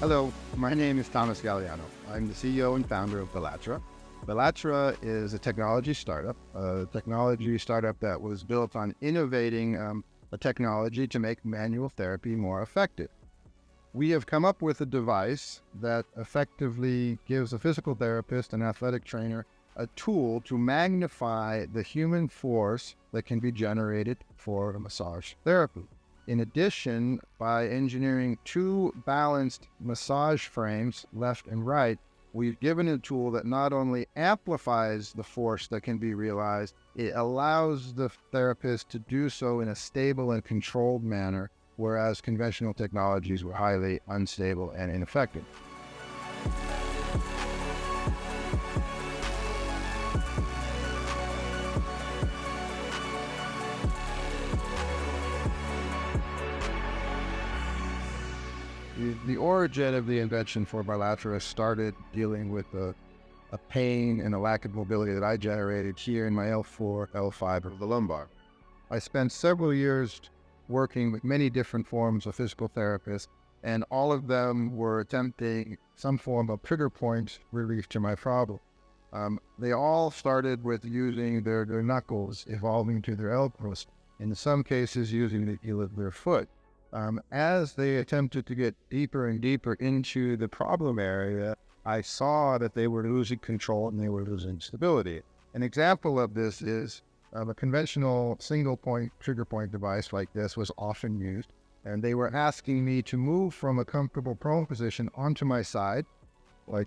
Hello, my name is Thomas Galliano. I'm the CEO and founder of Bilathera. Bilathera is a technology startup that was built on innovating a technology to make manual therapy more effective. We have come up with a device that effectively gives a physical therapist and athletic trainer a tool to magnify the human force that can be generated for a massage therapy. In addition, by engineering two balanced massage frames, left and right, we've given a tool that not only amplifies the force that can be realized, it allows the therapist to do so in a stable and controlled manner, whereas conventional technologies were highly unstable and ineffective. The origin of the invention for Bilathera started dealing with a pain and a lack of mobility that I generated here in my L4, L5 of the lumbar. I spent several years working with many different forms of physical therapists, and all of them were attempting some form of trigger point relief to my problem. They all started with using their knuckles evolving to their elbows, in some cases using the heel of their foot. As they attempted to get deeper and deeper into the problem area, I saw that they were losing control and they were losing stability. An example of this is a conventional single point trigger point device like this was often used, and they were asking me to move from a comfortable prone position onto my side, like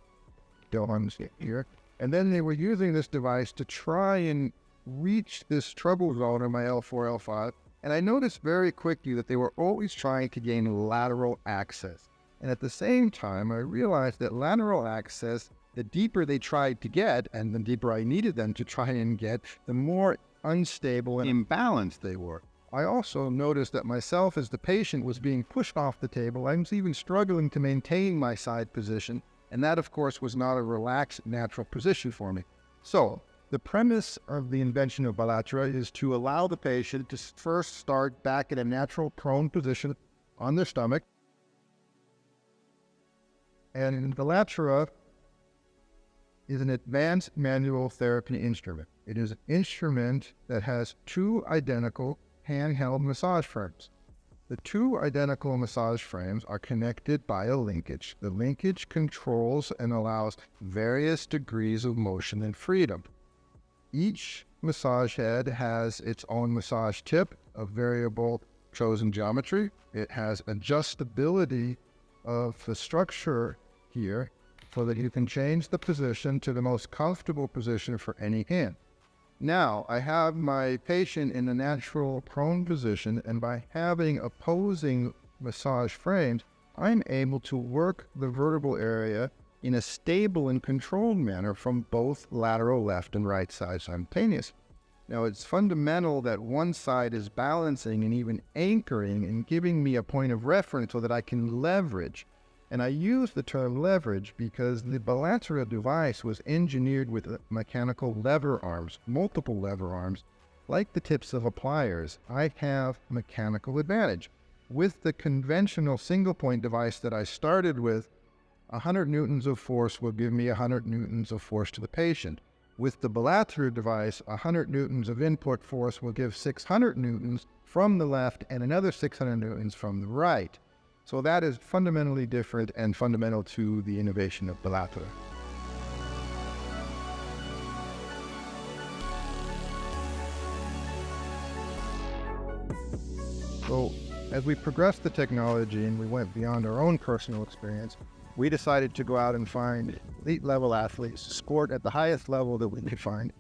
Johan's here, and then they were using this device to try and reach this trouble zone in my L4, L5. And I noticed very quickly that they were always trying to gain lateral access. And at the same time, I realized that lateral access, the deeper they tried to get, and the deeper I needed them to try and get, the more unstable and imbalanced they were. I also noticed that myself, as the patient, was being pushed off the table. I was even struggling to maintain my side position. And that, of course, was not a relaxed, natural position for me. So the premise of the invention of Bilathera is to allow the patient to first start back in a natural prone position on their stomach. And Bilathera is an advanced manual therapy instrument. It is an instrument that has two identical handheld massage frames. The two identical massage frames are connected by a linkage. The linkage controls and allows various degrees of motion and freedom. Each massage head has its own massage tip of variable chosen geometry. It has adjustability of the structure here so that you can change the position to the most comfortable position for any hand. Now, I have my patient in a natural prone position, and by having opposing massage frames, I'm able to work the vertebral area in a stable and controlled manner from both lateral left and right sides simultaneously. Now, it's fundamental that one side is balancing and even anchoring and giving me a point of reference so that I can leverage. And I use the term leverage because the Bilathera device was engineered with mechanical lever arms, multiple lever arms, like the tips of a pliers. I have mechanical advantage. With the conventional single point device that I started with, 100 newtons of force will give me 100 newtons of force to the patient. With the Bilathera device, 100 newtons of input force will give 600 newtons from the left and another 600 newtons from the right. So that is fundamentally different and fundamental to the innovation of Bilathera. So as we progressed the technology and we went beyond our own personal experience, we decided to go out and find elite-level athletes, sport at the highest level that we could find.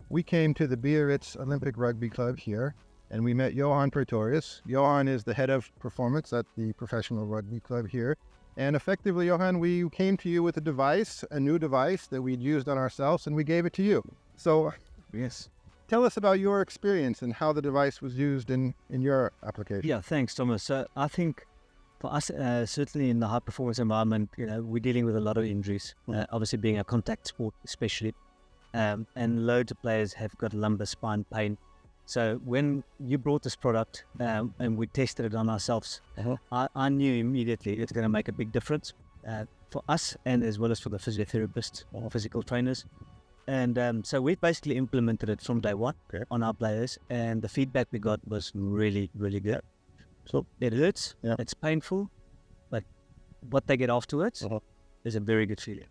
We came to the Biarritz Olympic Rugby Club here, and we met Johan Pretorius. Johan is the head of performance at the Professional Rugby Club here. And effectively, Johan, we came to you with a device, a new device that we'd used on ourselves, and we gave it to you. So, yes, tell us about your experience and how the device was used in your application. Yeah, thanks, Thomas. So I think for us, certainly in the high-performance environment, we're dealing with a lot of injuries, obviously being a contact sport especially, and loads of players have got lumbar spine pain. So when you brought this product and we tested it on ourselves, I knew immediately it's going to make a big difference. for us and as well as for the physiotherapists or physical trainers. And so we basically implemented it from day one on our players, and the feedback we got was really, really good. So it hurts, it's painful, but what they get afterwards is a very good feeling.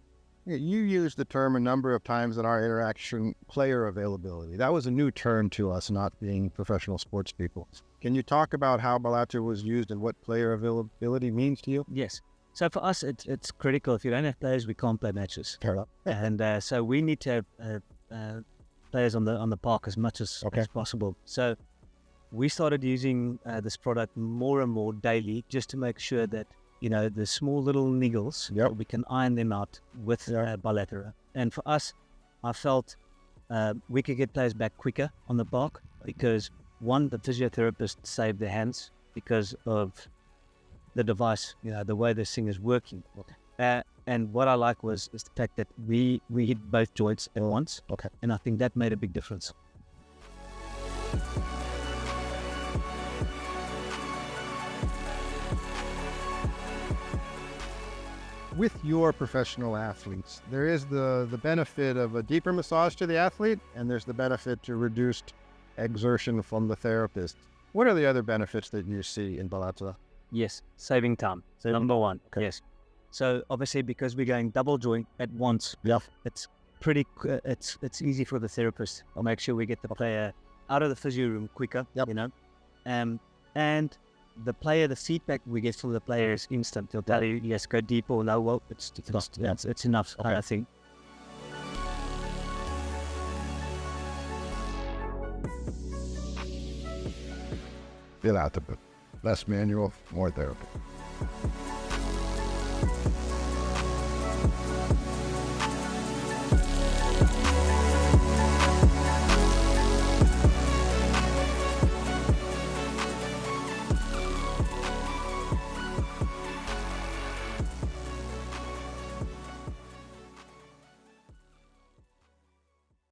You used the term a number of times in our interaction, player availability. That was a new term to us, not being professional sports people. Can you talk about how Bilathera was used and what player availability means to you? Yes. So for us, it's critical. If you don't have players, we can't play matches. Fair enough. And so we need to have players on the park as much as possible. So we started using this product more and more daily, just to make sure that, you know, the small little niggles, we can iron them out with Bilathera. And for us, I felt we could get players back quicker on the park because, one, the physiotherapist saved their hands because of the device, you know, the way this thing is working. And what I like is the fact that we hit both joints at once. And I think that made a big difference. With your professional athletes, there is the benefit of a deeper massage to the athlete, and there's the benefit to reduced exertion from the therapist. What are the other benefits that you see in Bilathera? Yes, saving time. So number one, yes. So obviously, because we're going double joint at once, it's pretty. It's easy for the therapist. I'll make sure we get the player out of the physio room quicker. You know, and the player, the feedback we get from the player is instant. They'll tell you, yes, go deeper, or no, well, it's enough. I think. Bilathera, less manual, more therapy.